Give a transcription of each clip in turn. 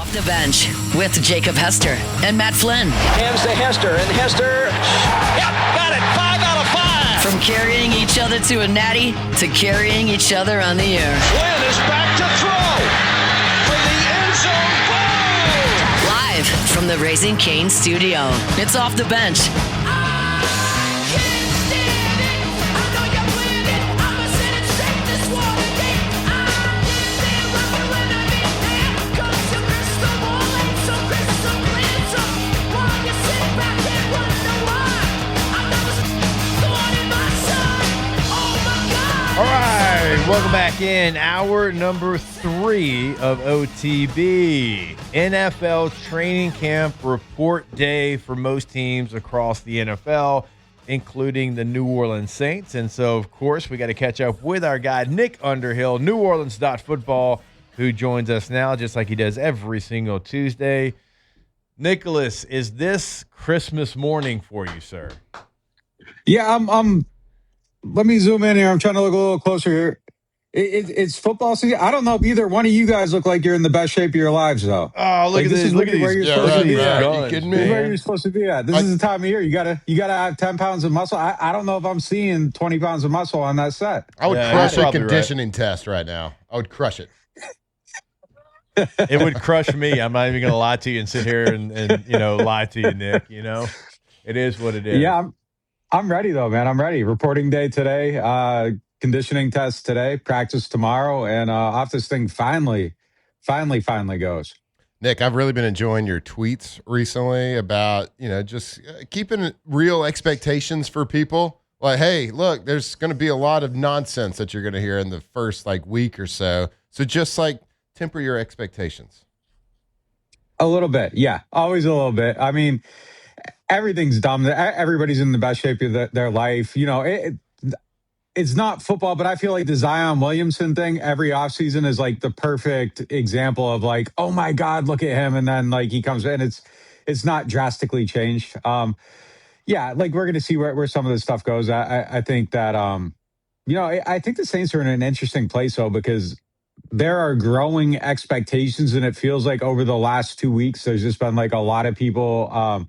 Off the Bench with Jacob Hester and Matt Flynn. Hands to Hester, and Hester, yep, got it, 5 out of 5. From carrying each other to a natty to carrying each other on the air. Flynn is back to throw for the end zone goal. Live from the Raising Cane studio, it's Off the Bench. All right, welcome back in. Hour number 3 of OTB. NFL training camp report day for most teams across the NFL, including the New Orleans Saints. And so, of course, we got to catch up with our guy, Nick Underhill, NewOrleans.football, who joins us now just like he does every single Tuesday. Nicholas, is this Christmas morning for you, sir? Yeah, I'm let me zoom in here. I'm trying to look a little closer here. It's football season. I don't know if either one of you guys look like you're in the best shape of your lives, though. Oh, look at this! Look at where these. you're supposed to be at. Are you kidding me? This is where you're supposed to be at. This is the time of year. You gotta have 10 pounds of muscle. I don't know if I'm seeing 20 pounds of muscle on that set. I would crush a conditioning test right now. I would crush it. It would crush me. I'm not even going to lie to you and sit here and lie to you, Nick. It is what it is. Yeah, I'm ready though, man. I'm ready. Reporting day today. Conditioning test today. Practice tomorrow, and off this thing finally goes. Nick, I've really been enjoying your tweets recently about just keeping real expectations for people. Like, hey, look, there's going to be a lot of nonsense that you're going to hear in the first week or so. So just temper your expectations. A little bit, yeah. Always a little bit. I mean, everything's dumb. Everybody's in the best shape of their life. It's not football, but I feel like the Zion Williamson thing every offseason is the perfect example of oh my God, look at him. And then he comes in, it's not drastically changed. Yeah, we're going to see where some of this stuff goes. I think that, I think the Saints are in an interesting place though, because there are growing expectations, and it feels like over the last 2 weeks, there's just been a lot of people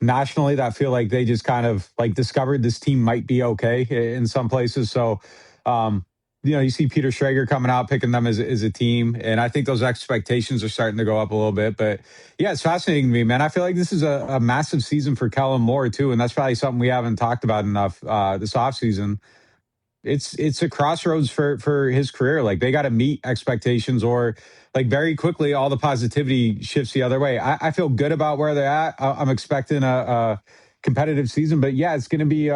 nationally that feel like they just kind of discovered this team might be okay in some places. So, you see Peter Schrager coming out, picking them as a team. And I think those expectations are starting to go up a little bit. But yeah, it's fascinating to me, man. I feel like this is a massive season for Kellen Moore too. And that's probably something we haven't talked about enough this offseason. It's a crossroads for his career. They got to meet expectations, or very quickly all the positivity shifts the other way. I feel good about where they're at. I'm expecting a competitive season, but yeah, it's going to be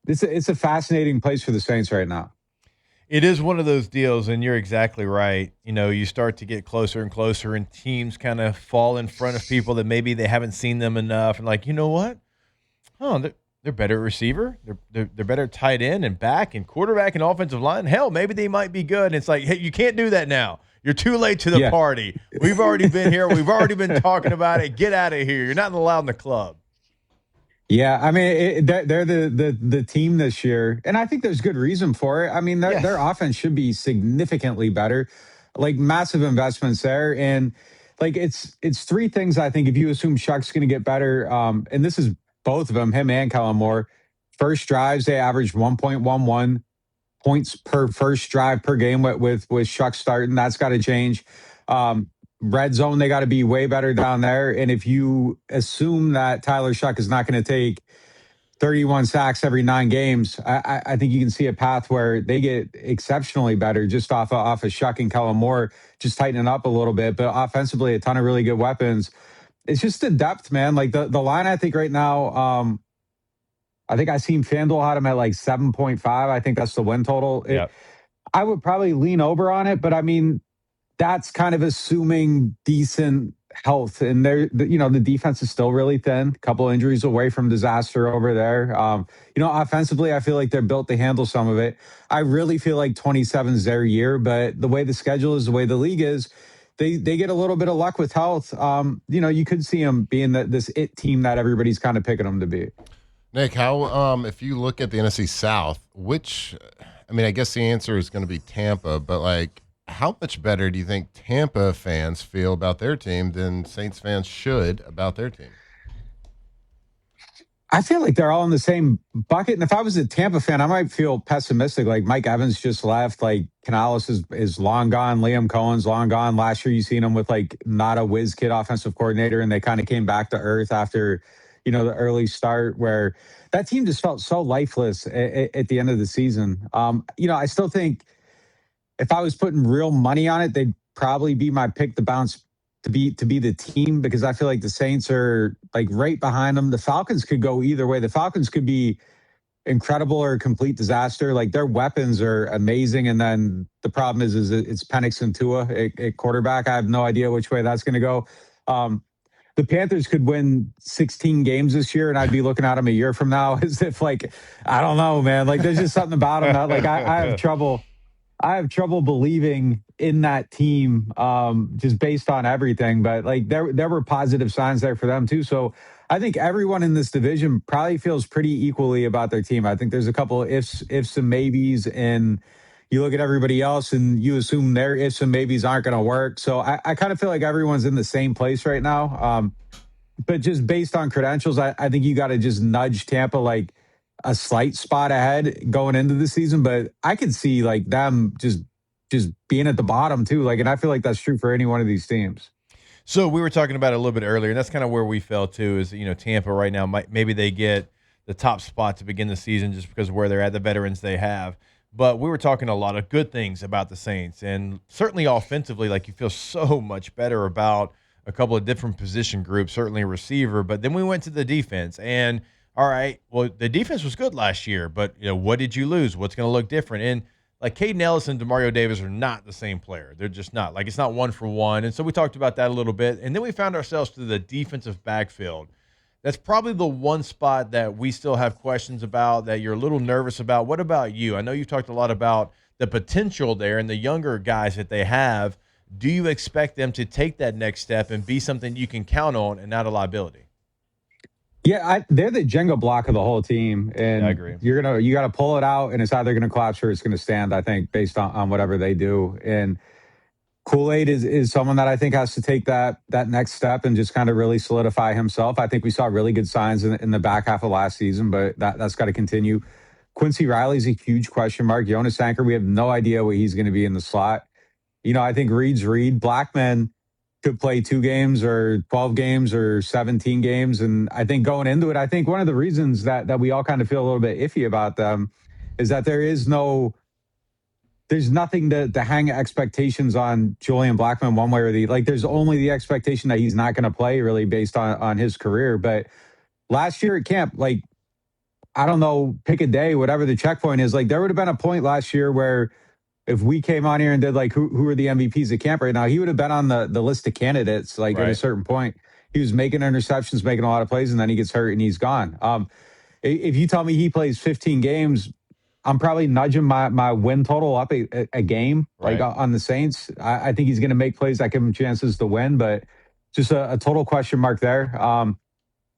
it's a fascinating place for the Saints right now. It is one of those deals, and you're exactly right. You start to get closer and closer, and teams kind of fall in front of people that maybe they haven't seen them enough, and you know what? Oh, they're better receiver. They're better tight end and back and quarterback and offensive line. Hell, maybe they might be good. And it's hey, you can't do that now. You're too late to the party. We've already been here. We've already been talking about it. Get out of here. You're not allowed in the club. Yeah, I mean, they're the team this year, and I think there's good reason for it. I mean, their offense should be significantly better, massive investments there, and it's three things. I think if you assume Shuck's going to get better, and this is both of them, him and Kellen Moore, first drives they averaged 1.11 points per first drive per game with Shuck starting. That's got to change. Red zone, they got to be way better down there. And if you assume that Tyler Shuck is not going to take 31 sacks every 9 games, I think you can see a path where they get exceptionally better just off of Shuck and Kellen Moore, just tightening up a little bit. But offensively, a ton of really good weapons. It's just the depth, man. The line, I think right now, I think I seen FanDuel had him at 7.5. I think that's the win total. I would probably lean over on it, but I mean, that's kind of assuming decent health. And the defense is still really thin. A couple injuries away from disaster over there. Offensively, I feel like they're built to handle some of it. I really feel like 27 is their year, but the way the schedule is, the way the league is, they get a little bit of luck with health. You could see them being this it team that everybody's kind of picking them to be. Nick, how if you look at the NFC South, I guess the answer is going to be Tampa, but how much better do you think Tampa fans feel about their team than Saints fans should about their team? I feel like they're all in the same bucket. And if I was a Tampa fan, I might feel pessimistic. Like Mike Evans just left. Like Canales is long gone. Liam Cohen's long gone. Last year, you seen him with like not a whiz kid offensive coordinator, and they kind of came back to earth after, the early start where that team just felt so lifeless at the end of the season. I still think if I was putting real money on it, they'd probably be my pick to bounce to be the team, because I feel like the Saints are like right behind them. The Falcons could go either way. The Falcons could be incredible or a complete disaster. Like their weapons are amazing, and then the problem is it's Penix and Tua at quarterback. I have no idea which way that's going to go. The Panthers could win 16 games this year, and I'd be looking at them a year from now as if like I don't know, man. Like there's just something about them that like I have trouble. I have trouble believing in that team, just based on everything. But like there were positive signs there for them too. So I think everyone in this division probably feels pretty equally about their team. I think there's a couple of ifs and maybes, and you look at everybody else and you assume their ifs and maybes aren't going to work. So I kind of feel like everyone's in the same place right now. But just based on credentials, I think you got to just nudge Tampa like a slight spot ahead going into the season, but I could see like them just being at the bottom too. Like, and I feel like that's true for any one of these teams. So we were talking about it a little bit earlier, and that's kind of where we fell too. Is Tampa right now maybe they get the top spot to begin the season just because of where they're at, the veterans they have. But we were talking a lot of good things about the Saints, and certainly offensively, like you feel so much better about a couple of different position groups, certainly a receiver. But then we went to the defense, and all right, well, the defense was good last year, but what did you lose? What's going to look different? And like Caden Ellis and Demario Davis are not the same player. They're just not. Like it's not one for one. And so we talked about that a little bit. And then we found ourselves to the defensive backfield. That's probably the one spot that we still have questions about, that you're a little nervous about. What about you? I know you've talked a lot about the potential there and the younger guys that they have. Do you expect them to take that next step and be something you can count on and not a liability? Yeah, they're the Jenga block of the whole team, and I agree. You got to pull it out, and it's either going to collapse or it's going to stand. I think based on whatever they do. And Kool-Aid is someone that I think has to take that next step and just kind of really solidify himself. I think we saw really good signs in the back half of last season, but that's got to continue. Quincy Riley's a huge question mark. Jonas Anchor, we have no idea what he's going to be in the slot. I think Reed's Reed. Blackman could play 2 games or 12 games or 17 games. And I think going into it, I think one of the reasons that we all kind of feel a little bit iffy about them is that there's nothing to hang expectations on Julian Blackman one way or the, like there's only the expectation that he's not going to play really based on his career. But last year at camp, like, I don't know, pick a day, whatever the checkpoint is, like there would have been a point last year where if we came on here and did like who are the MVPs at camp right now, he would have been on the list of candidates. Like right. At a certain point, he was making interceptions, making a lot of plays, and then he gets hurt and he's gone. If you tell me he plays 15 games, I'm probably nudging my win total up a game, right, like on the Saints. I think he's going to make plays that give him chances to win, but just a total question mark there.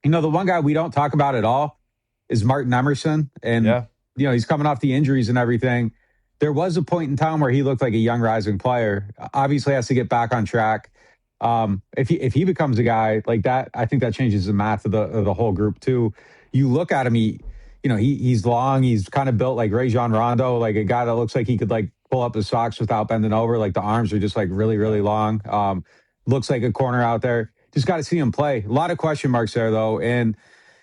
The one guy we don't talk about at all is Martin Emerson, and he's coming off the injuries and everything. There was a point in time where he looked like a young rising player. Obviously has to get back on track. If he becomes a guy like that, I think that changes the math of the whole group too. You look at him, he's long, he's kind of built like Rajon Rondo, like a guy that looks like he could like pull up his socks without bending over. Like the arms are just like really, really long. Looks like a corner out there. Just got to see him play. A lot of question marks there though. And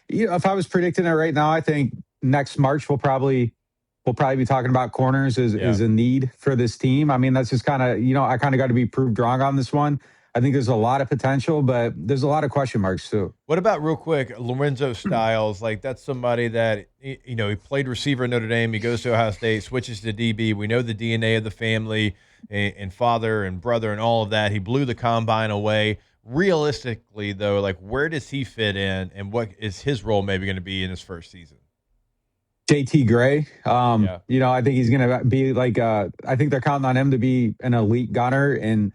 if I was predicting it right now, I think next March we'll probably be talking about corners as a need for this team. I mean, that's just kind of, I kind of got to be proved wrong on this one. I think there's a lot of potential, but there's a lot of question marks too. What about real quick, Lorenzo Styles? Like that's somebody that, he played receiver at Notre Dame. He goes to Ohio State, switches to DB. We know the DNA of the family and father and brother and all of that. He blew the combine away. Realistically though, like where does he fit in and what is his role maybe going to be in his first season? JT Gray, I think he's going to be like, I think they're counting on him to be an elite gunner. And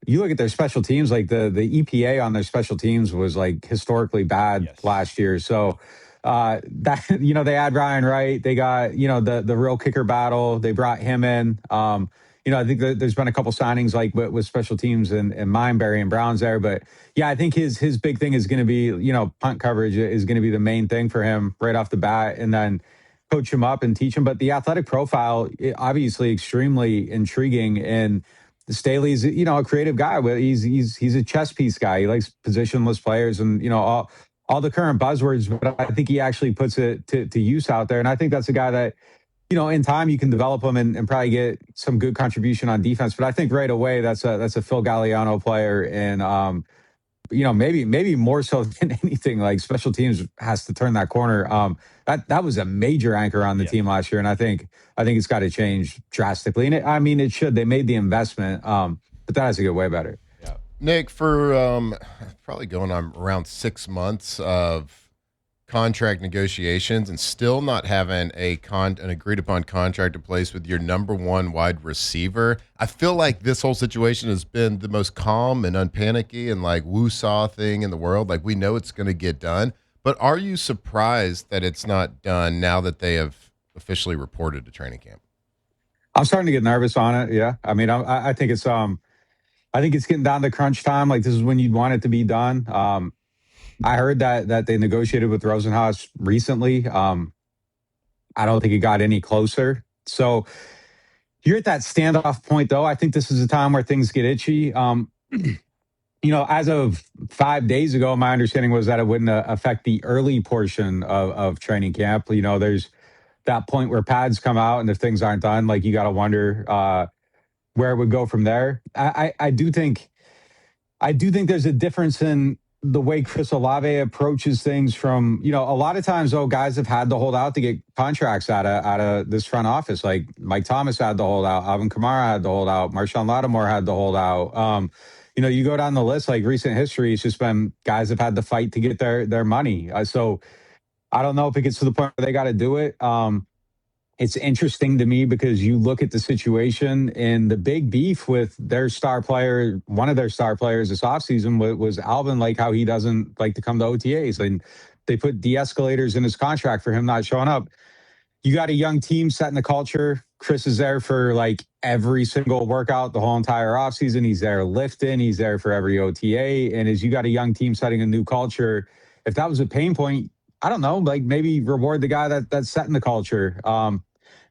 you look at their special teams, like the EPA on their special teams was like historically bad last year. So they had Ryan Wright, they got, the real kicker battle. They brought him in. I think that there's been a couple signings like with special teams and Mindberry and Browns there. But yeah, I think his big thing is going to be, punt coverage is going to be the main thing for him right off the bat, and then coach him up and teach him. But the athletic profile, obviously extremely intriguing. And Staley's, a creative guy. He's a chess piece guy. He likes positionless players and, all the current buzzwords, but I think he actually puts it to use out there. And I think that's a guy that, in time you can develop him and probably get some good contribution on defense. But I think right away that's a Phil Galliano player, and maybe more so than anything, like special teams has to turn that corner. That was a major anchor on the team last year, and I think it's got to change drastically. And it should. They made the investment, but that has to get way better. Yeah, Nick, for probably going on around 6 months of contract negotiations and still not having an agreed upon contract in place with your number one wide receiver. I feel like this whole situation has been the most calm and unpanicky and like woo-saw thing in the world. Like, we know it's going to get done, but are you surprised that it's not done now that they have officially reported to training camp? I'm starting to get nervous on it. Yeah. I think it's getting down to crunch time. Like, this is when you'd want it to be done. I heard that they negotiated with Rosenhaus recently. I don't think it got any closer. So you're at that standoff point, though. I think this is a time where things get itchy. As of 5 days ago, my understanding was that it wouldn't affect the early portion of training camp. There's that point where pads come out, and if things aren't done, like, you got to wonder where it would go from there. I do think there's a difference in the way Chris Olave approaches things from, a lot of times, guys have had to hold out to get contracts out of this front office. Like Mike Thomas had to hold out, Alvin Kamara had to hold out, Marshawn Lattimore had to hold out. You go down the list, like recent history, it's just been guys have had to fight to get their money. So I don't know if it gets to the point where they got to do it. It's interesting to me because you look at the situation, and the big beef with their star player, one of their star players this offseason was Alvin, like how he doesn't like to come to OTAs. And they put de-escalators in his contract for him not showing up. You got a young team setting the culture. Chris is there for like every single workout the whole entire offseason. He's there lifting. He's there for every OTA. And as you got a young team setting a new culture, if that was a pain point, I don't know, like maybe reward the guy that's setting the culture.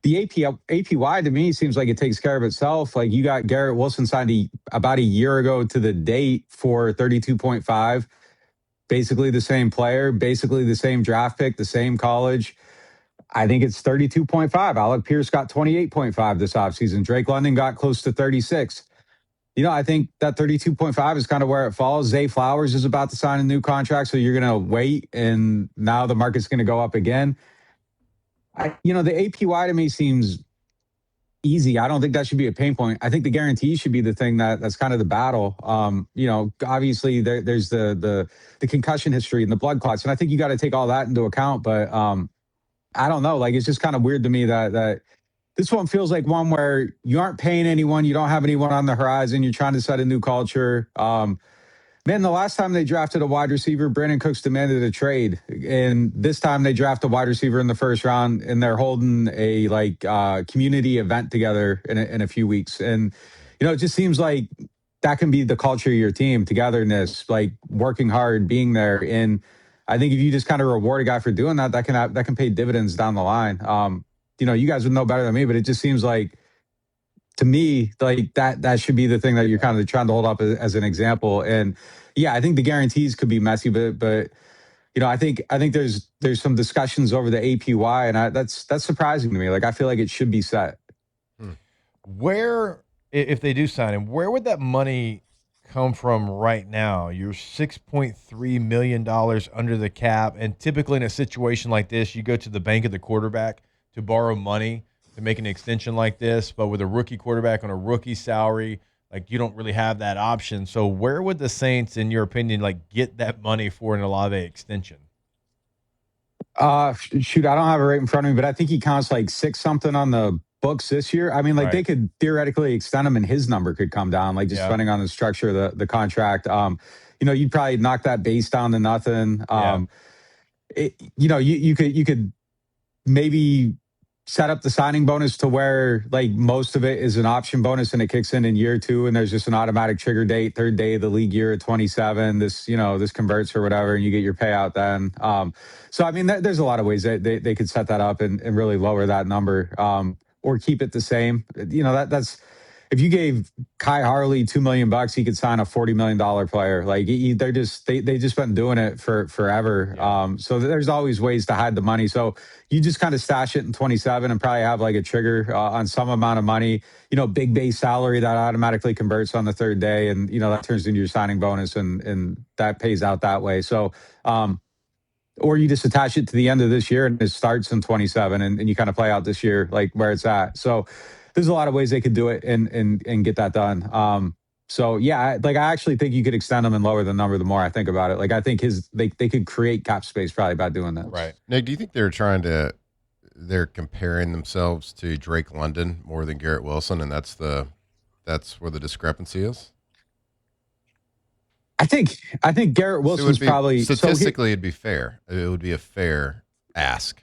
The APY to me seems like it takes care of itself. Like, you got Garrett Wilson signed about a year ago to the date for 32.5, basically the same player, basically the same draft pick, the same college. I think it's 32.5. Alec Pierce got 28.5 this offseason. Drake London got close to 36. I think that 32.5 is kind of where it falls. Zay Flowers is about to sign a new contract, so you're going to wait, and now the market's going to go up again. The APY to me seems easy. I don't think that should be a pain point. I think the guarantee should be the thing that's kind of the battle. Obviously there's the concussion history and the blood clots, and I think you got to take all that into account. But I don't know. Like, it's just kind of weird to me that this one feels like one where you aren't paying anyone, you don't have anyone on the horizon, you're trying to set a new culture. Man, the last time they drafted a wide receiver, Brandon Cooks demanded a trade. And this time they draft a wide receiver in the first round, and they're holding a community event together in a few weeks. And, it just seems like that can be the culture of your team, togetherness, like working hard, being there. And I think if you just kind of reward a guy for doing that, that can pay dividends down the line. You guys would know better than me, but it just seems like, to me, like that should be the thing that you're kind of trying to hold up as an example. And yeah, I think the guarantees could be messy, but I think there's some discussions over the APY, and that's surprising to me. Like, I feel like it should be set. Where, if they do sign him, where would that money come from right now? You're $6.3 million under the cap, and typically in a situation like this, you go to the bank of the quarterback to borrow money to make an extension like this, but with a rookie quarterback on a rookie salary, like, you don't really have that option. So where would the Saints, in your opinion, like, get that money for an Olave extension? Shoot, I don't have it right in front of me, but I think he counts like 6-something on the books this year. Right. They could theoretically extend him, and his number could come down, like, just depending on the structure of the contract. You'd probably knock that base down to nothing. You could maybe set up the signing bonus to where like most of it is an option bonus and it kicks in year 2 and there's just an automatic trigger date, third day of the league year at 27, this converts or whatever and you get your payout then. So I mean there's a lot of ways that they could set that up and really lower that number, or keep it the same. That's if you gave Kai Harley $2 million, he could sign a $40 million player. Like they just been doing it for forever. Yeah. So there's always ways to hide the money. So you just kind of stash it in 27 and probably have like a trigger on some amount of money, big base salary that automatically converts on the third day. And, that turns into your signing bonus and that pays out that way. So, or you just attach it to the end of this year and it starts in 27 and you kind of play out this year, like where it's at. So there's a lot of ways they could do it and get that done. So yeah, I actually think you could extend them and lower the number the more I think about it. Like I think they could create cap space probably by doing that. Right. Nick, do you think they're comparing themselves to Drake London more than Garrett Wilson, and that's where the discrepancy is? I think Garrett Wilson's probably statistically it'd be fair. It would be a fair ask.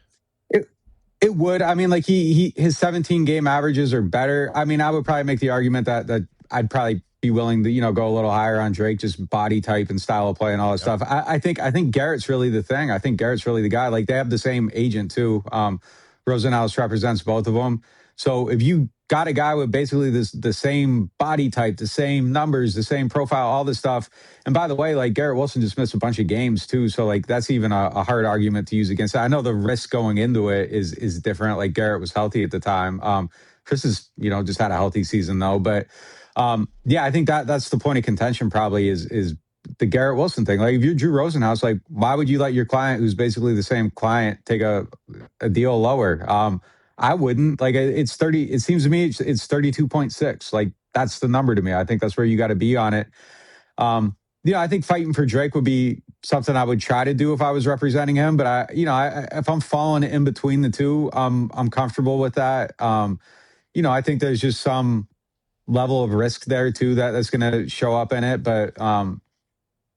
It would. I mean, like his 17 game averages are better. I mean, I would probably make the argument that I'd probably be willing to, go a little higher on Drake, just body type and style of play and all that stuff. I think Garrett's really the thing. I think Garrett's really the guy. Like they have the same agent too. Rosenhaus represents both of them. So if you got a guy with basically the same body type, the same numbers, the same profile, all this stuff. And by the way, like Garrett Wilson just missed a bunch of games too. So like that's even a hard argument to use against that. I know the risk going into it is different. Like Garrett was healthy at the time. Chris is, just had a healthy season though. But yeah, I think that's the point of contention probably is the Garrett Wilson thing. Like if you're Drew Rosenhaus, like why would you let your client who's basically the same client take a deal lower? I wouldn't. Like it's 30. It seems to me it's 32.6. Like that's the number to me. I think that's where you got to be on it. I think fighting for Drake would be something I would try to do if I was representing him. But if I'm falling in between the two, I'm comfortable with that. I think there's just some level of risk there too that's going to show up in it. But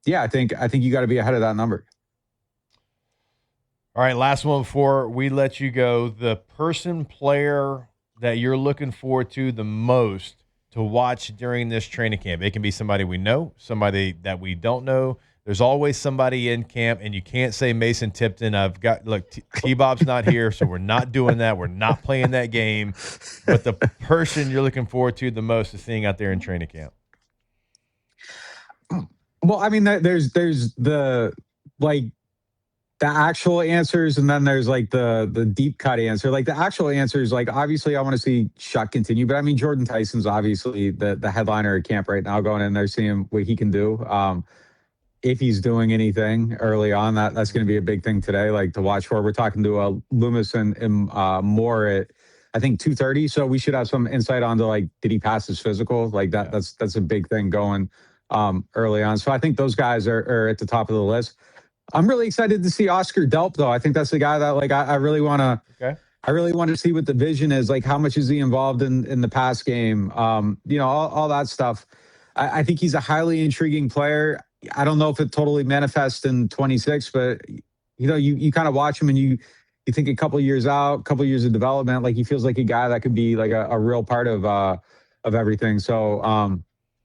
yeah, I think you got to be ahead of that number. All right, last one before we let you go. The player that you're looking forward to the most to watch during this training camp. It can be somebody we know, somebody that we don't know. There's always somebody in camp, and you can't say Mason Tipton. T-Bob's not here, so we're not doing that. We're not playing that game. But the person you're looking forward to the most is seeing out there in training camp. Well, I mean, there's the actual answers, and then there's like the deep cut answer. Like the actual answers, like obviously I want to see Shuck continue, but I mean Jordan Tyson's obviously the headliner at camp right now, going in there seeing what he can do. If he's doing anything early on, that's going to be a big thing today, like to watch for. We're talking to Loomis and Moore at I think 2:30, so we should have some insight onto like did he pass his physical? Like that's a big thing going early on. So I think those guys are at the top of the list. I'm really excited to see Oscar Delp, though. I think that's the guy that like I really want to. Okay. I really want to see what the vision is. Like, how much is he involved in the pass game? All that stuff. I think he's a highly intriguing player. I don't know if it totally manifests in 26, but you kind of watch him and you think a couple of years out, couple of years of development, like he feels like a guy that could be like a real part of everything. So.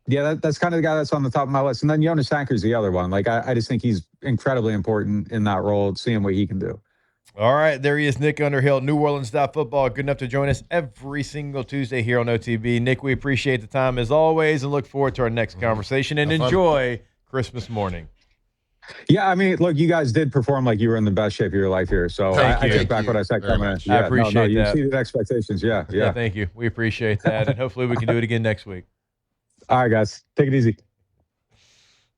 Yeah, that's kind of the guy that's on the top of my list. And then Jonas Sanker's the other one. Like, I just think he's incredibly important in that role, seeing what he can do. All right, there he is, Nick Underhill, New Orleans Football. Good enough to join us every single Tuesday here on OTB. Nick, we appreciate the time as always and look forward to our next conversation and enjoy Christmas morning. Yeah, I mean, look, you guys did perform like you were in the best shape of your life here. So I take back what I said coming in. I appreciate that. You exceeded expectations. Yeah. Thank you. We appreciate that. And hopefully we can do it again next week. All right, guys. Take it easy.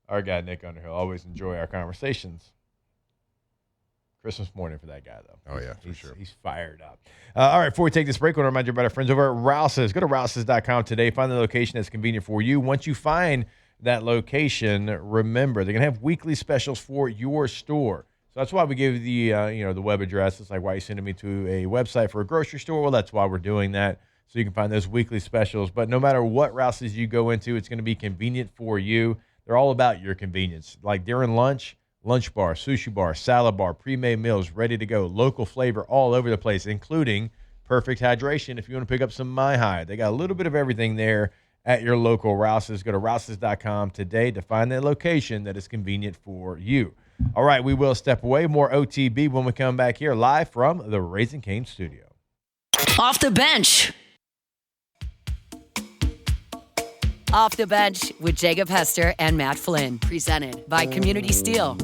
Our guy, Nick Underhill. Always enjoy our conversations. Christmas morning for that guy, though. Oh, yeah, for sure. He's fired up. All right, before we take this break, I want to remind you about our friends over at Rouse's. Go to Rouse's.com today. Find the location that's convenient for you. Once you find that location, remember, they're going to have weekly specials for your store. So that's why we give the the web address. It's like why you sending me to a website for a grocery store. Well, that's why we're doing that. So you can find those weekly specials. But no matter what Rouse's you go into, it's going to be convenient for you. They're all about your convenience. Like during lunch bar, sushi bar, salad bar, pre-made meals ready to go. Local flavor all over the place, including perfect hydration if you want to pick up some My High. They got a little bit of everything there at your local Rouse's. Go to rouses.com today to find that location that is convenient for you. All right, we will step away. More OTB when we come back here live from the Raising Cane studio. Off the bench. Off the bench with Jacob Hester and Matt Flynn. Presented by Community Steel.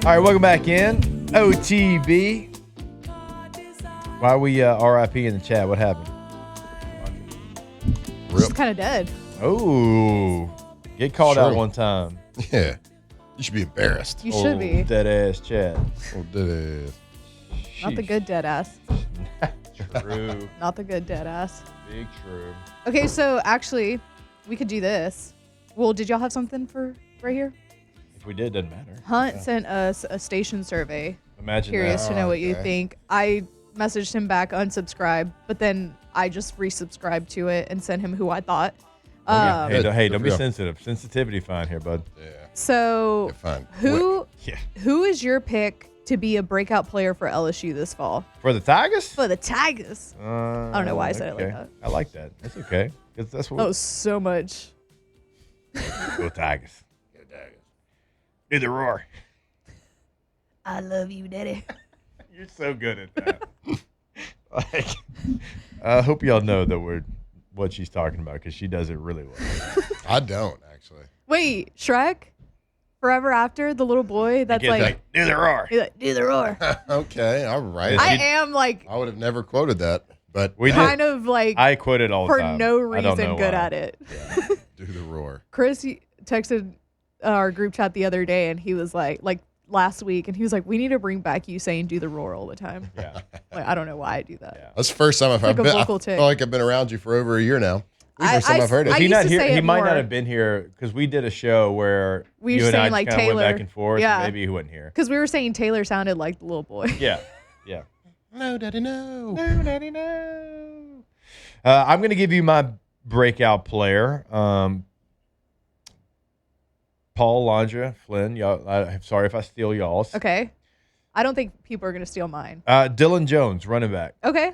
All right, welcome back in. OTB. Why we RIP in the chat? What happened? She's kind of dead. Oh, get called out one time. Yeah. You should be embarrassed. You should be. Dead ass chat. Oh, dead ass. Not the good dead ass. True. Not the good dead ass. Big true. Okay, so actually, we could do this. Well, did y'all have something for right here? If we did, doesn't matter. Hunt sent us a station survey. Imagine Curious that. to know what you okay. think. I messaged him back, unsubscribe, but then I just resubscribed to it and sent him who I thought. Hey, Good don't for be you. sensitive. Sensitivity fine here, bud. Yeah. So Get fine. who Yeah. who is your pick to be a breakout player for LSU this fall? For the Tigers? For the Tigers. I don't know why I said it like okay. that. I like that. That's okay. Because that's what Oh, so much. Go Tigers. Do the roar. I love you, Daddy. You're so good at that. Like, I hope y'all know that what she's talking about because she does it really well. I don't, actually. Wait, Shrek? Forever After, the little boy that's Gets like, do the roar. he's like, do the roar. Okay, all right. I am like I would have never quoted that, but We kind did. of like I quit it all the for time. no I don't know reason good why. at it. do the roar. Chris texted our group chat the other day and he was like last week, and he was like, we need to bring back you saying do the roar all the time. Yeah. Like, I don't know why I do that. Yeah. That's the first time I've like a been. I vocal feel tick. like I've been around you for over a year now. First time I- I've heard it. I He used not to here. say He it might more. not have been here because we did a show where We were you and I saying, just like, kind of went Taylor. back and forth. Yeah. Maybe he wasn't here. Because we were saying Taylor sounded like the little boy. Yeah. Yeah. No, Daddy, no. No, Daddy, no. I'm going to give you my breakout player. Paul, Landra, Flynn. Y'all, I'm sorry if I steal y'all's. Okay. I don't think people are going to steal mine. Dylan Jones, running back. Okay.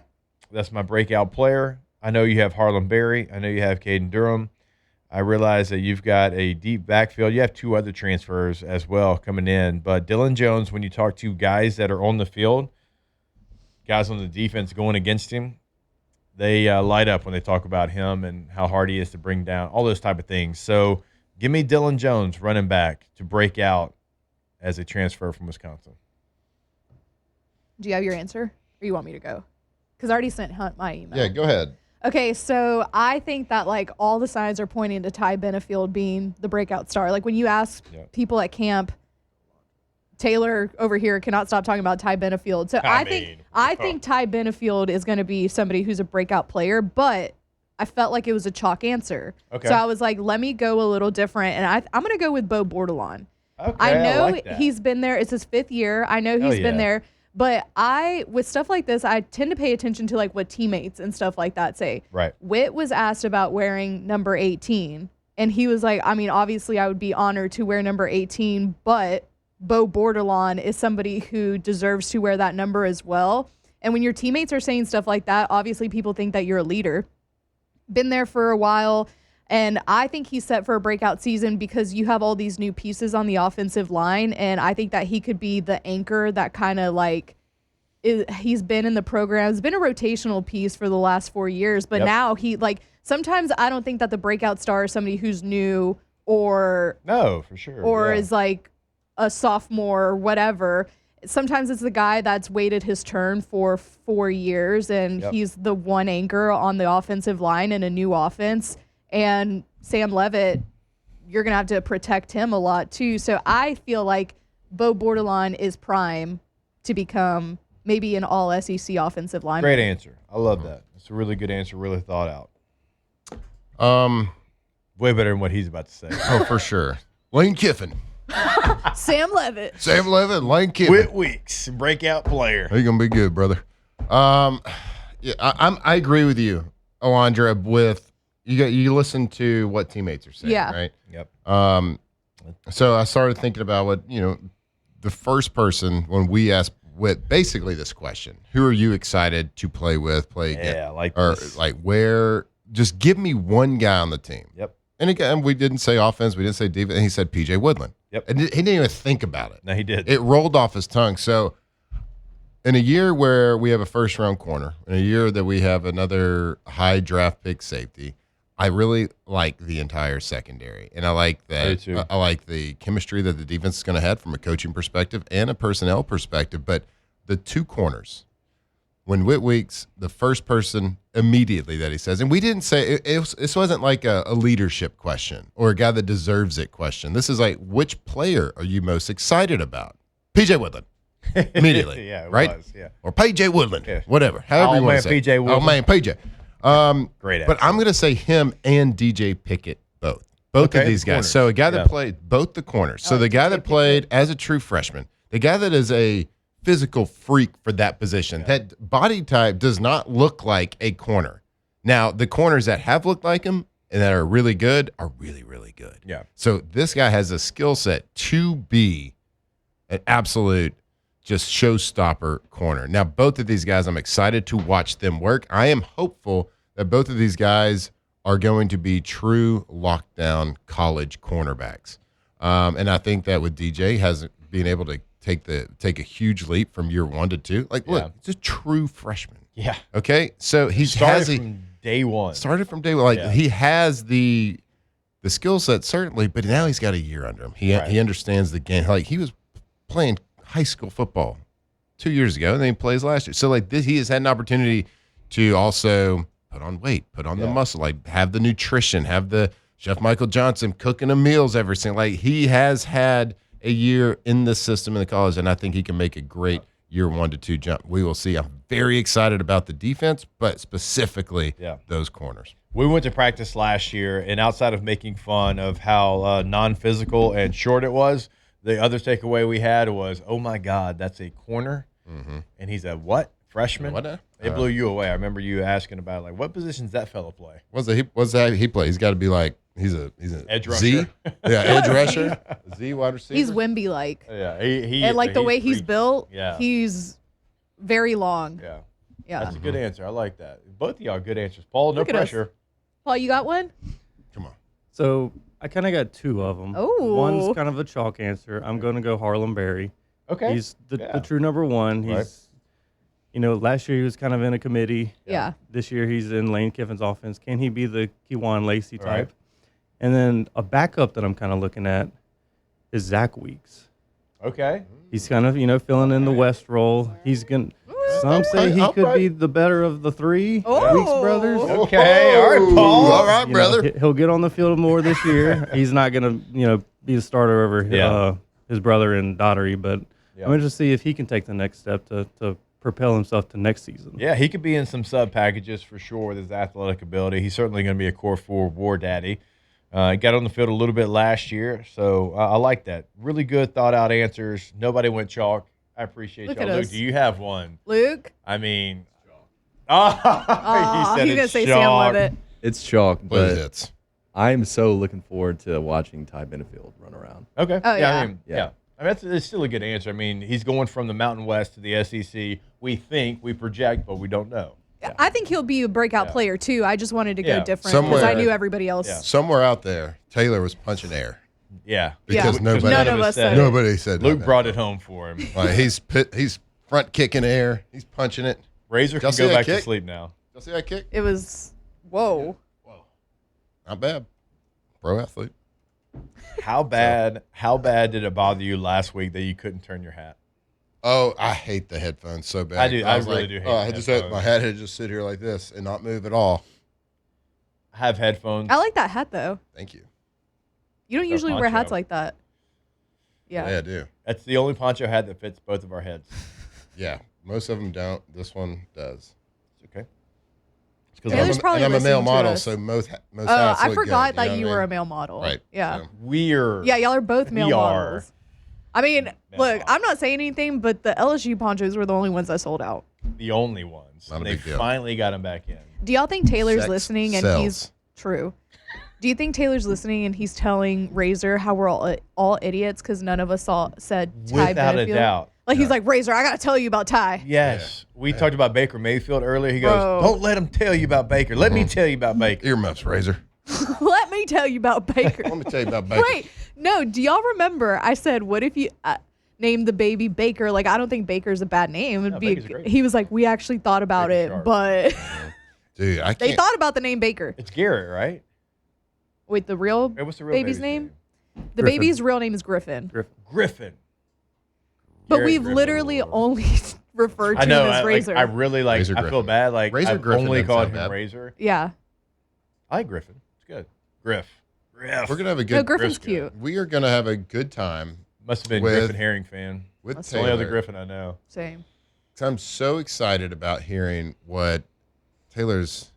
That's my breakout player. I know you have Harlan Berry. I know you have Caden Durham. I realize that you've got a deep backfield. You have two other transfers as well coming in. But Dylan Jones, when you talk to guys that are on the field, guys on the defense going against him, they light up when they talk about him and how hard he is to bring down, all those type of things. So give me Dylan Jones, running back, to break out as a transfer from Wisconsin. Do you have your answer? Or you want me to go? Because I already sent Hunt my email. Yeah, go ahead. Okay, so I think that like all the signs are pointing to Ty Benefield being the breakout star. Like when you ask people at camp, Taylor over here cannot stop talking about Ty Benefield. So I think Ty Benefield is going to be somebody who's a breakout player, but I felt like it was a chalk answer. Okay. So I was like, let me go a little different, and I'm going to go with Bo Bordelon. Okay, I know like that. he's been there. It's his 5th year. I know Hell he's been yeah. there. But with stuff like this, I tend to pay attention to like what teammates and stuff like that say. Right. Witt was asked about wearing number 18, and he was like, I mean, obviously I would be honored to wear number 18, but Bo Bordelon is somebody who deserves to wear that number as well. And when your teammates are saying stuff like that, obviously people think that you're a leader. Been there for a while. And I think he's set for a breakout season because you have all these new pieces on the offensive line. And I think that he could be the anchor that kind of like he's been in the program. It's been a rotational piece for the last 4 years. But now he like sometimes I don't think that the breakout star is somebody who's new or No, for sure. or yeah. is like a sophomore or whatever. Sometimes it's the guy that's waited his turn for 4 years and he's the one anchor on the offensive line in a new offense. And Sam Levitt you're going to have to protect him a lot too. So I feel like Bo Bordelon is prime to become maybe an all SEC offensive lineman. Great answer. I love that. It's a really good answer, really thought out. Way better than what he's about to say. Oh, for sure. Lane Kiffin. Sam Levitt. Sam Levitt, Lane Kiffin. Whit Weeks, breakout player. You're going to be good, brother. Yeah, I agree with you, Alondra, with you listen to what teammates are saying, right? Yep. So I started thinking about what, the first person when we asked with basically this question, who are you excited to play with, play against? Yeah, or this. like where, just give me one guy on the team. Yep. And again, we didn't say offense, we didn't say defense, and he said PJ Woodland. Yep. And he didn't even think about it. No, he did. It rolled off his tongue. So in a year where we have a first-round corner, in a year that we have another high draft pick safety, I really like the entire secondary, and I like that. I do too. I like the chemistry that the defense is going to have from a coaching perspective and a personnel perspective. But the two corners, when Whit Weeks, the first person immediately that he says, and we didn't say this wasn't like a leadership question or a guy that deserves it question. This is like, which player are you most excited about? PJ Woodland. Immediately, Yeah, it right? was, yeah. Or PJ Woodland, Yeah. whatever, however you want to say. PJ Woodland. Oh man, PJ. Great But answer. I'm going to say him and DJ Pickett both Okay, of these guys. corners. So a guy that Yeah. played both the corners. So the guy that played as a true freshman, the guy that is a physical freak for that position, that body type does not look like a corner. Now the corners that have looked like him and that are really good are really, really good. Yeah. So this guy has a skill set to be an absolute just showstopper corner. Now, both of these guys, I'm excited to watch them work. I am hopeful that both of these guys are going to be true lockdown college cornerbacks. And I think that with DJ has been able to take a huge leap from year 1 to 2. Like, look, he's a true freshman. Yeah. Okay, so he Started from day one. Started from day one. Like he has the skill set certainly, but now he's got a year under him. He understands the game. Like he was playing high school football 2 years ago, and then he plays last year. So like this, he has had an opportunity to also put on weight, put on the muscle, like have the nutrition, have the Chef Michael Johnson cooking him meals every single. Like he has had a year in the system in the college, and I think he can make a great year 1 to 2 jump. We will see. I'm very excited about the defense, but specifically those corners. We went to practice last year, and outside of making fun of how non-physical and short it was, the other takeaway we had was, oh, my God, that's a corner. Mm-hmm. And he's a what? Freshman? What? It blew you away. I remember you asking about, like, what positions that fella play? What's that he play? He's got to be like, he's an edge rusher. Z? Yeah, edge rusher. Z wide receiver. He's Wemby-like. Yeah. He And like the way he's freaky. built, Yeah. he's very long. Yeah. Yeah. That's a good answer. I like that. Both of y'all good answers. Paul, no Look at us. pressure. Paul, you got one? Come on. So I kind of got two of them. Oh. One's kind of a chalk answer. I'm going to go Harlem Berry. Okay. He's the true number one. He's, Right. last year he was kind of in a committee. Yeah. This year he's in Lane Kiffin's offense. Can he be the Kejuan Lacey type? Right. And then a backup that I'm kind of looking at is Zach Weeks. Okay. He's kind of, filling in the West role. He's going to, some say he could be the better of the three Weeks brothers. Okay. All right, Paul. All right, brother. He'll get on the field more this year. He's not going to, be the starter over his brother and Daughtery, but I'm interested to see if he can take the next step to propel himself to next season. Yeah, he could be in some sub packages for sure with his athletic ability. He's certainly going to be a core 4 war daddy. He got on the field a little bit last year, so I like that. Really good, thought-out answers. Nobody went chalk. I appreciate Look y'all. at Luke, us. do you have one? Luke? I mean, he He's said going to it's say chalk. Sam Levitt. It's chalk, But but hits. I'm so looking forward to watching Ty Benefield run around. Okay. Oh, yeah. I mean, I mean, it's still a good answer. I mean, he's going from the Mountain West to the SEC. We think, we project, but we don't know. I think he'll be a breakout player, too. I just wanted to go Yeah. different because Somewhere- I knew everybody else. Yeah. Somewhere out there, Taylor was punching air Yeah. because nobody, None of us said it. nobody said Luke nothing. brought it home for him. Like he's front kicking air. He's punching it. Razor Y'all can see go that back to kick? sleep now. Y'all see that kick? It was, whoa. Not bad. Pro athlete. How bad did it bother you last week that you couldn't turn your hat? Oh, I hate the headphones so bad. I do. I was really like, do hate I the just headphones. my head had to just sit here like this and not move at all. Have headphones. I like that hat, though. Thank you. You don't usually wear hats like that. Yeah, I do. That's the only poncho hat that fits both of our heads. Yeah, most of them don't. This one does. It's okay. I'm a male model, so most hats I look forgot good, that you were a male model. Right. Yeah. So. Yeah, y'all are both male models. I mean, look, I'm not saying anything, but the LSU ponchos were the only ones that sold out. The only ones. Not a They big deal. finally got them back in. Do y'all think Taylor's Sex listening and sells. he's true? Do you think Taylor's listening and he's telling Razor how we're all idiots because none of us said Ty Without a Benefield? doubt. Like he's like, Razor, I gotta tell you about Ty. Yes. We talked about Baker Mayfield earlier. He goes, Bro. don't let him tell you about Baker. Let me tell you about Baker. Earmuffs, Razor. Let me tell you about Baker. Let me tell you about Baker. Wait, no. Do y'all remember? I said, what if you named the baby Baker? Like, I don't think Baker's a bad name. It'd be. He was like, we actually thought about Baker it, Sharp. but Dude, I can't. they thought about the name Baker. It's Garrett, right? Wait, the real What's the real baby's name? The Griffin. baby's real name is Griffin. Griffin. But Garrett we've Griffin. literally only referred to I know. him as Razor. I really like. Razor I feel Griffin. bad. Like Razor I've Griffin only doesn't called sound him bad. Razor. Yeah. I like Griffin. It's good. Griff. We're gonna have a good. No, Griffin's Griff's good. cute. We are gonna have a good time Must have been With- Griffin Herring fan. with It's the only other Taylor. Griffin I know. Same. I'm so excited about hearing what Taylor's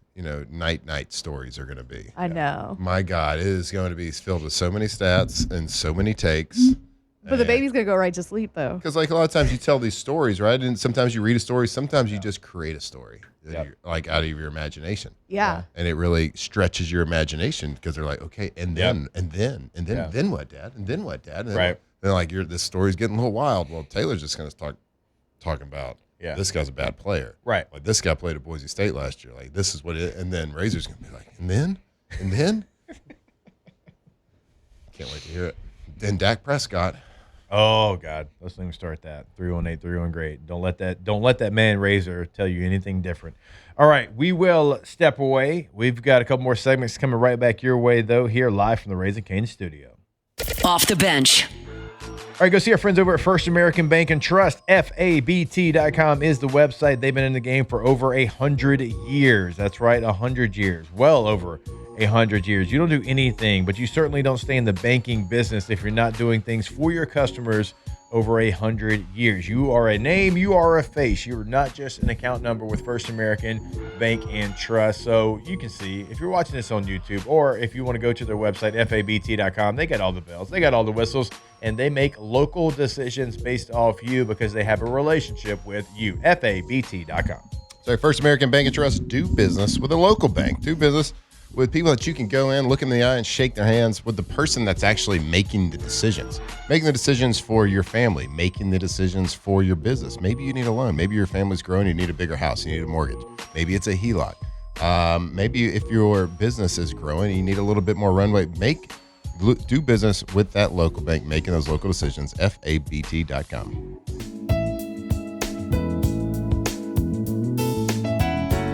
night stories are gonna be. I know. My God, it is going to be filled with so many stats and so many takes. But the baby's gonna go right to sleep though. Because like a lot of times you tell these stories, right? And sometimes you read a story. Sometimes you just create a story, that Yep. you're, like out of your imagination. Yeah. And it really stretches your imagination because they're like, okay, and then, Yeah. then what, Dad? And then what, Dad? And then Right. what? They're like, this story's getting a little wild. Well, Taylor's just going to start talking about, Yeah. this guy's a bad player. Right. Like this guy played at Boise State last year. Like this is what it. And then Razor's going to be like, and then. Can't wait to hear it. Then Dak Prescott. Oh God, let's not even start that. 318-301 great. Don't let that man Razor tell you anything different. All right, we will step away. We've got a couple more segments coming right back your way though. Here live from the Raising Cane studio. Off the bench. All right, go see our friends over at First American Bank and Trust. FABT.com is the website. They've been in the game for over 100 years. That's right, 100 years. Well over 100 years. You don't do anything, but you certainly don't stay in the banking business if you're not doing things for your customers over 100 years. You are a name, you are a face. You're not just an account number with First American Bank and Trust. So you can see if you're watching this on YouTube or if you want to go to their website, FABT.com, they got all the bells, they got all the whistles, and they make local decisions based off you because they have a relationship with you. FABT.com. So First American Bank and Trust do business with a local bank. Do business with people that you can go in, look in the eye, and shake their hands with the person that's actually making the decisions. Making the decisions for your family, making the decisions for your business. Maybe you need a loan. Maybe your family's growing, you need a bigger house, you need a mortgage. Maybe it's a HELOC. Maybe if your business is growing, you need a little bit more runway. Do business with that local bank, making those local decisions. FABT.com.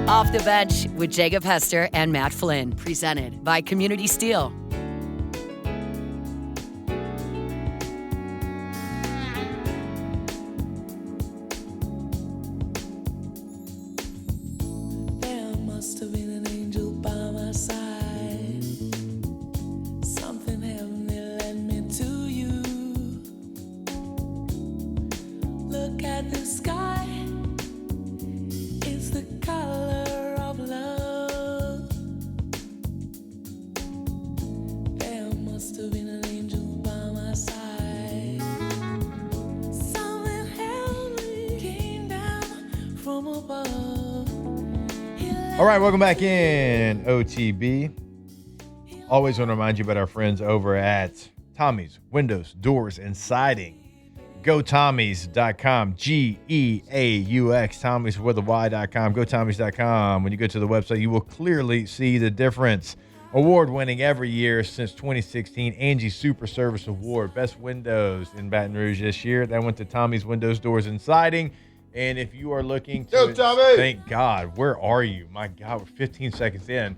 Off the bench with Jacob Hester and Matt Flynn. Presented by Community Steel. There must have been an angel by my side. Something heavenly led me to you. Look at the sky. It's the color of love. There must have been an angel by my side. Something heavenly came down from above. All right, welcome back in OTB. Always want to remind you about our friends over at Tommy's Windows, Doors, and Siding. GoTommys.com, G-E-A-U-X, Tommys with a Y.com, GoTommys.com. When you go to the website, you will clearly see the difference. Award-winning every year since 2016, Angie Super Service Award. Best windows in Baton Rouge this year. That went to Tommy's Windows, Doors, and Siding. And if you are looking to... Go, Tommy! Thank God. Where are you? My God, we're 15 seconds in.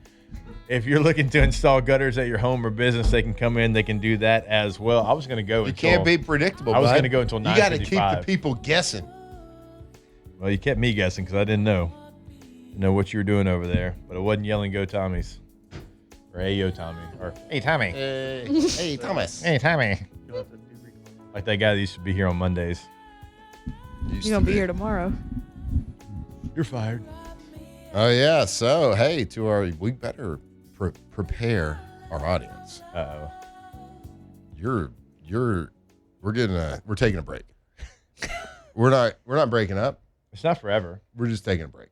If you're looking to install gutters at your home or business, they can come in. They can do that as well. I was going to go You until... can't be predictable, I was bud. going to go until 9:55. You got to keep the people guessing. Well, you kept me guessing because I didn't know what you were doing over there. But I wasn't yelling, "Go Tommies," Or hey, yo, Tommy. Or hey, Tommy. Hey, Thomas. Hey, Tommy. Like that guy that used to be here on Mondays. You're going to be here tomorrow. You're fired. Oh, yeah. So, hey, we better prepare our audience. Uh-oh. We're taking a break. We're not breaking up. It's not forever. We're just taking a break.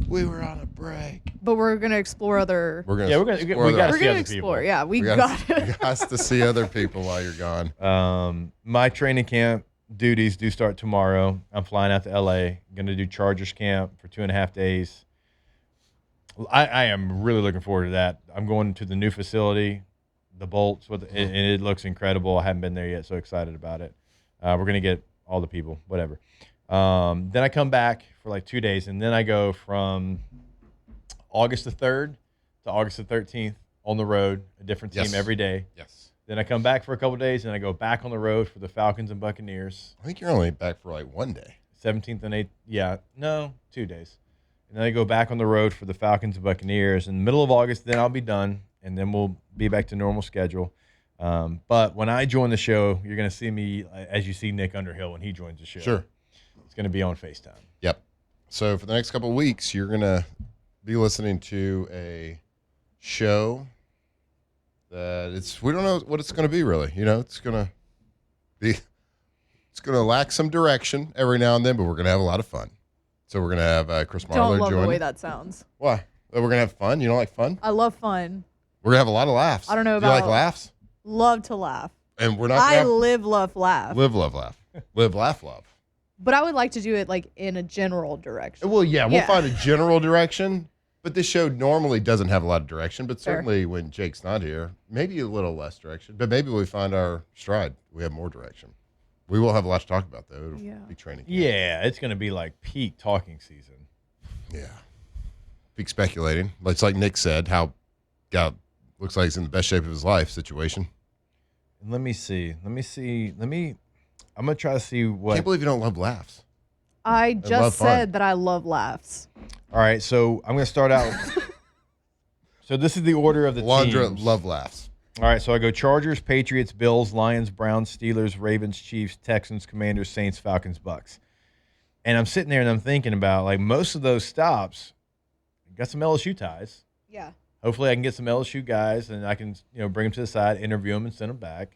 We were on a break. But we're going to explore other... We got to see other people. Explore. Yeah, we got to. Got to see other people while you're gone. My training camp duties do start tomorrow. I'm flying out to L.A. Going to do Chargers camp for 2.5 days. I am really looking forward to that. I'm going to the new facility, the Bolts, and it looks incredible. I haven't been there yet, so excited about it. We're going to get all the people, whatever. Then I come back for like 2 days, and then I go from August the 3rd to August the 13th on the road, a different team every day. Yes. Then I come back for a couple of days, and I go back on the road for the Falcons and Buccaneers. I think you're only back for like 1 day. 17th and 8th. Yeah, no, 2 days. And then I go back on the road for the Falcons and Buccaneers. In the middle of August, then I'll be done, and then we'll be back to normal schedule. But when I join the show, you're going to see me as you see Nick Underhill when he joins the show. Sure. It's going to be on FaceTime. Yep. So for the next couple of weeks, you're going to be listening to a show that we don't know what it's going to be really. It's going to lack some direction every now and then, but we're going to have a lot of fun. So we're going to have Chris Marler Don't love join. the way that sounds. Why? We're going to have fun. You don't like fun? I love fun. We're going to have a lot of laughs. I don't know Do you like about- laughs? Love to laugh. And we're not I gonna live, love, laugh. live, love, laugh. Live, laugh, love. But I would like to do it like in a general direction. Well, yeah, we'll find a general direction, but this show normally doesn't have a lot of direction, but Fair. certainly when Jake's not here, maybe a little less direction, but maybe we find our stride. We have more direction. We will have a lot to talk about, though. It'll be training camp. Yeah, it's going to be like peak talking season. Yeah. Peak speculating. It's like Nick said, how God looks like he's in the best shape of his life situation. Let me see. I'm going to try to see what. Can't believe you don't love laughs. I love just fun. said that I love laughs. All right, so I'm going to start out. So this is the order of the Landra teams. love laughs. All right, so I go Chargers, Patriots, Bills, Lions, Browns, Steelers, Ravens, Chiefs, Texans, Commanders, Saints, Falcons, Bucks. And I'm sitting there and I'm thinking about, like, most of those stops got some LSU ties. Yeah. Hopefully I can get some LSU guys and I can, bring them to the side, interview them, and send them back.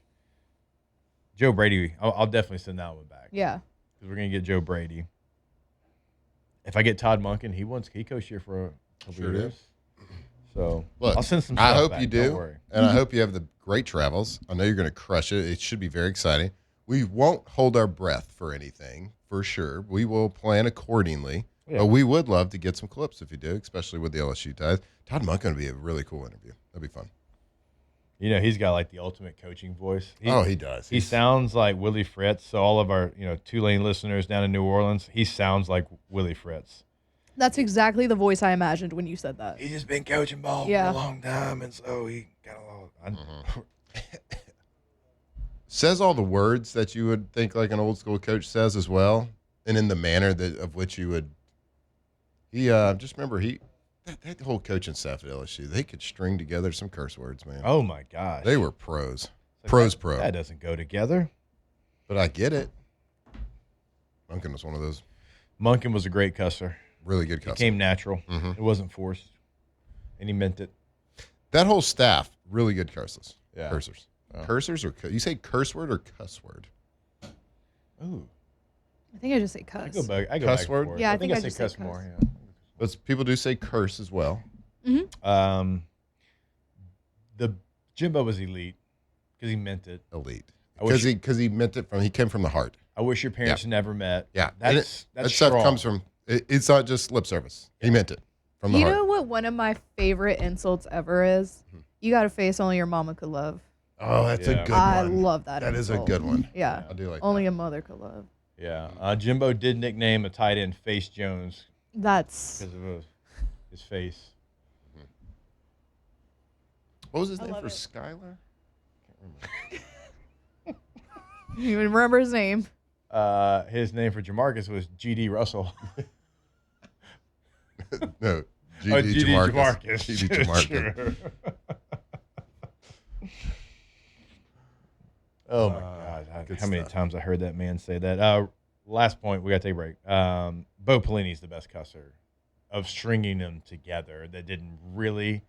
Joe Brady, I'll definitely send that one back. Yeah. Because we're going to get Joe Brady. If I get Todd Monken, he coached here for a couple Sure years. So Look, I'll send some stuff I hope back, you don't do, worry. and I hope you have the great travels. I know you're going to crush it. It should be very exciting. We won't hold our breath for anything, for sure. We will plan accordingly. Yeah. But we would love to get some clips if you do, especially with the LSU ties. Todd Monken would be a really cool interview. That'd be fun. He's got like the ultimate coaching voice. He does. He sounds like Willie Fritz. So all of our, Tulane listeners down in New Orleans, he sounds like Willie Fritz. That's exactly the voice I imagined when you said that. He's just been coaching ball for a long time, and so he got a lot. Says all the words that you would think like an old school coach says as well, and in the manner of which you would. He just remember that whole coaching staff at LSU, they could string together some curse words, man. Oh my gosh, They were pros. Like Pro. That doesn't go together. But I get it. Monken was one of those Monken was a great cusser. really good It customers. came natural. It wasn't forced, and he meant it. That whole staff, really good cursors. Yeah. Cursors. Oh. Cursors or you say curse word or cuss word? Ooh, I think I just say cuss. I go back. Cuss back word? and forth. Yeah, I I think I say just say cuss cuss. more. Yeah. But people do say curse as well. The Jimbo was elite because he meant it. Elite. I wish- Because he meant it he came from the heart. I wish your parents never met. Yeah. And That's that stuff strong. comes from it's not just lip service. He meant it from the You heart. know what one of my favorite insults ever is? You got a face only your mama could love. Oh, that's a Yeah. good I one. love that That is a insult. good one. Yeah. I do like Only that. a mother could love. Yeah. Jimbo did nickname a tight end Face Jones That's because of his face. What was his I name love for it. Skylar? you even remember his name. His name for Jamarcus was G.D. Russell. No. GD Jamarcus. GD Jamarcus. Sure. Oh my God! How many times I heard that man say that? Last point, we got to take a break. Bo Pelini's the best cusser of stringing them together that didn't really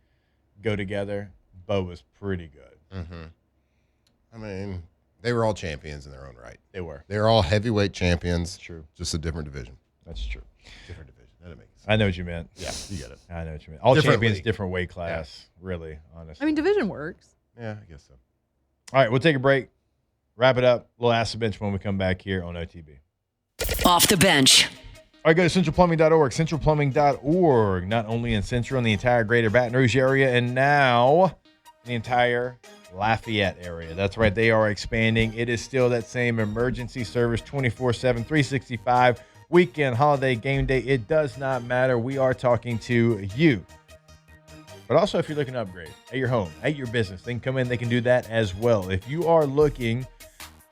go together. Bo was pretty good. Mm-hmm. I mean, they were all champions in their own right. They were. They're all heavyweight champions. True. Just a different division. That's true. Different division. That makes sense. I know what you meant. Yeah, you get it. I know what you meant. All Different champions, league. different weight class. Really, honestly. I mean, division works. Yeah, I guess so. All right, we'll take a break. Wrap it up. We'll ask the bench when we come back here on OTB. Off the bench. All right, go to centralplumbing.org. Centralplumbing.org, not only in Central and the entire greater Baton Rouge area, and now the entire Lafayette area. That's right, they are expanding. It is still that same emergency service 24/7, 365, weekend, holiday, game day. It does not matter. We are talking to you. But also, if you're looking to upgrade at your home, at your business, they can come in, they can do that as well. If you are looking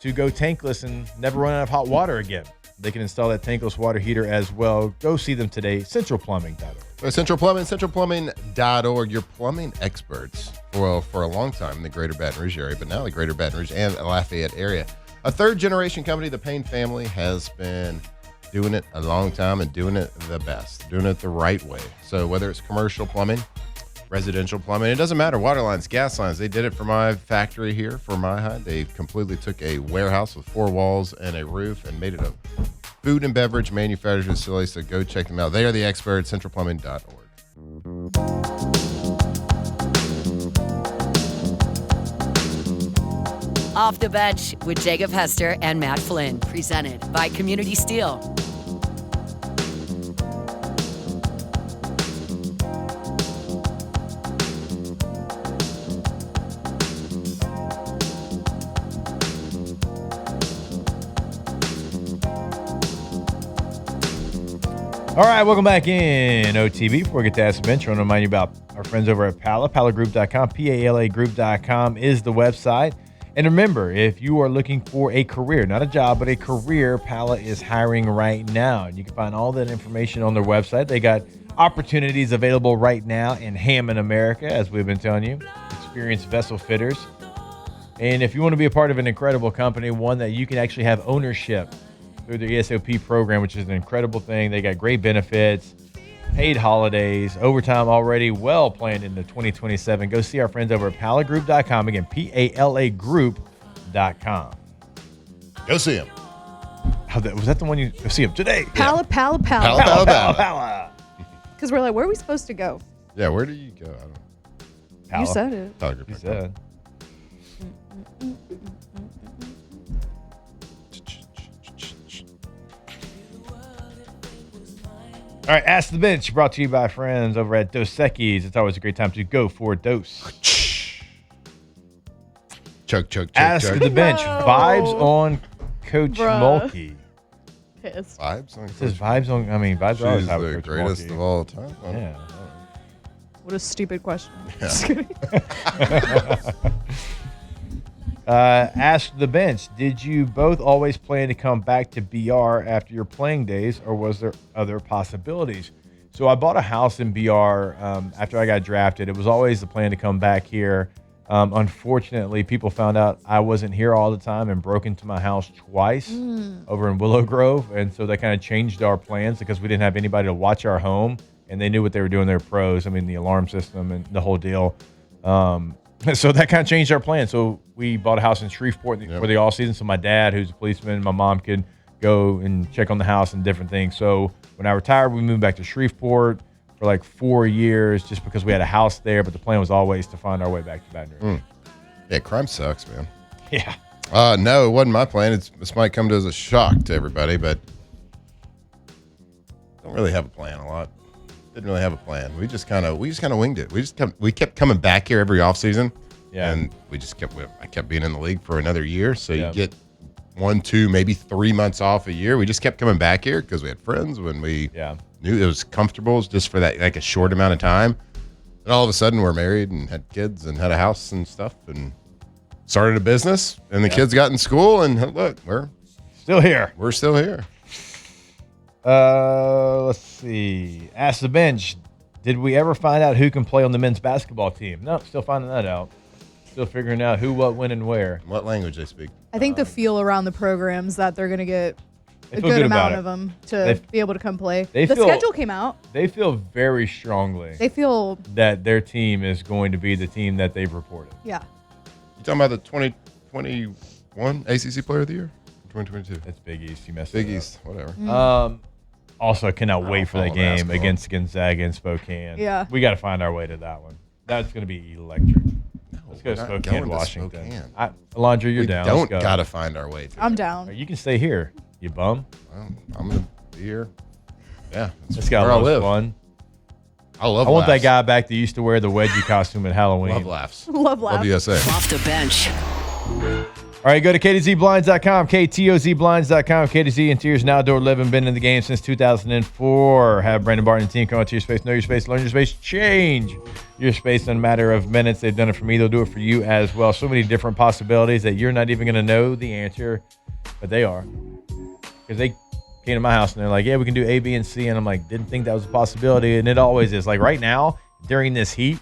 to go tankless and never run out of hot water again, they can install that tankless water heater as well. Go see them today, centralplumbing.org. Central Plumbing, centralplumbing.org. Your plumbing experts, well, for a long time in the greater Baton Rouge area, but now the greater Baton Rouge and Lafayette area. A third-generation company, the Payne family, has been doing it a long time and doing it the best, doing it the right way. So whether it's commercial plumbing, residential plumbing, it doesn't matter. Water lines, gas lines. They did it for my factory here for my hut. They completely took a warehouse with 4 walls and a roof and made it a food and beverage manufacturing facility. So go check them out. They are the experts, centralplumbing.org. Off the bench with Jacob Hester and Matt Flynn. Presented by Community Steel. All right, welcome back in OTB. Before we get to Ask the Bench, I want to remind you about our friends over at Pala. PalaGroup.com, PALAgroup.com is the website. And remember, if you are looking for a career, not a job, but a career, Pala is hiring right now. And you can find all that information on their website. They got opportunities available right now in Hammond, America, as we've been telling you. Experienced vessel fitters. And if you want to be a part of an incredible company, one that you can actually have ownership through their ESOP program, which is an incredible thing. They got great benefits, paid holidays, overtime already well planned into 2027. Go see our friends over at PalaGroup.com. Again, PALAgroup.com. Go see them. Was that the one you go see them today? Pala. Pala. Because we're like, where are we supposed to go? Yeah, where do you go? I don't know. Pala. You said it. PalaGroup.com. You said. All right, Ask the Bench, brought to you by friends over at Dos Equis. It's always a great time to go for a dose. Chug. Ask the Bench. No. Vibes on Coach Bruh. Mulkey. Pissed. Vibes on It says vibes on, vibes She's are always high the with Coach greatest Mulkey. of all time. Yeah. What a stupid question. Yeah. Just kidding. Ask the Bench. Did you both always plan to come back to BR after your playing days, or was there other possibilities? So I bought a house in BR after I got drafted. It was always the plan to come back here. Unfortunately, people found out I wasn't here all the time and broke into my house twice over in Willow Grove. And so that kind of changed our plans because we didn't have anybody to watch our home, and they knew what they were doing. They were pros. I mean, the alarm system and the whole deal. So that kind of changed our plan. So we bought a house in Shreveport for the off season. So my dad, who's a policeman, and my mom could go and check on the house and different things. So when I retired, we moved back to Shreveport for like 4 years just because we had a house there. But the plan was always to find our way back to Baton Rouge. Yeah, crime sucks, man. Yeah. No, it wasn't my plan. This might come as a shock to everybody, but don't really have a plan a lot. Didn't really have a plan. We just kind of winged it. We kept coming back here every offseason. Yeah. And I kept being in the league for another year. So you get 1, 2, maybe 3 months off a year. We just kept coming back here because we had friends when we knew it was comfortable just for that, like a short amount of time. And all of a sudden we're married and had kids and had a house and stuff and started a business, and the kids got in school, and look, we're still here. We're still here. Let's see. Ask the Bench. Did we ever find out who can play on the men's basketball team? No, still finding that out. Still figuring out who, what, when, and where. What language they speak. I think the feel around the programs that they're going to get a feel good good amount about of them to be able to come play. The schedule came out. They feel very strongly They feel, that their team is going to be the team that they've reported. yeah. You talking about the 2021 ACC Player of the Year? 2022. It's Big East. You messed Big it up. East, whatever. Also, I cannot wait for that follow game basketball. against Gonzaga in Spokane. Yeah. We got to find our way to that one. That's going to be electric. Let's go we're to not Spokane, going to Washington. Spokane. Alondra, you're We down. don't Let's go. got to find our way to I'm it. down. You can stay here, you bum. Well, I'm going to be here. Yeah. Let's go. where I live. Fun. I love I want that laughs. guy back that used to wear the wedgie costume at Halloween. Love laughs. Love Love USA. Off the bench. All right, go to KTZBlinds.com, KTOZBlinds.com. KTZ Interiors and Outdoor Living, been in the game since 2004. Have Brandon Barton and team come out to your space, know your space, learn your space, change your space in a matter of minutes. They've done it for me. They'll do it for you as well. So many different possibilities that you're not even going to know the answer, but they are. Because they came to my house and they're like, yeah, we can do A, B, and C. And I'm like, didn't think that was a possibility. And it always is. Like right now, during this heat,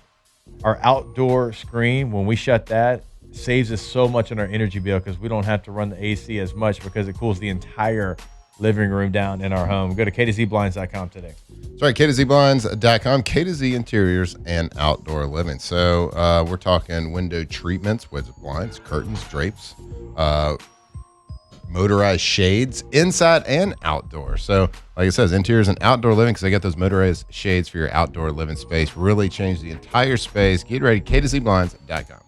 our outdoor screen, when we shut that, saves us so much on our energy bill because we don't have to run the AC as much because it cools the entire living room down in our home. Go to KTZBlinds.com today. That's right, KTZBlinds.com, KTZ Interiors and Outdoor Living. So we're talking window treatments with blinds, curtains, drapes, motorized shades, inside and outdoor. So like it says, interiors and outdoor living, because they got those motorized shades for your outdoor living space. Really change the entire space. Get ready, KTZBlinds.com.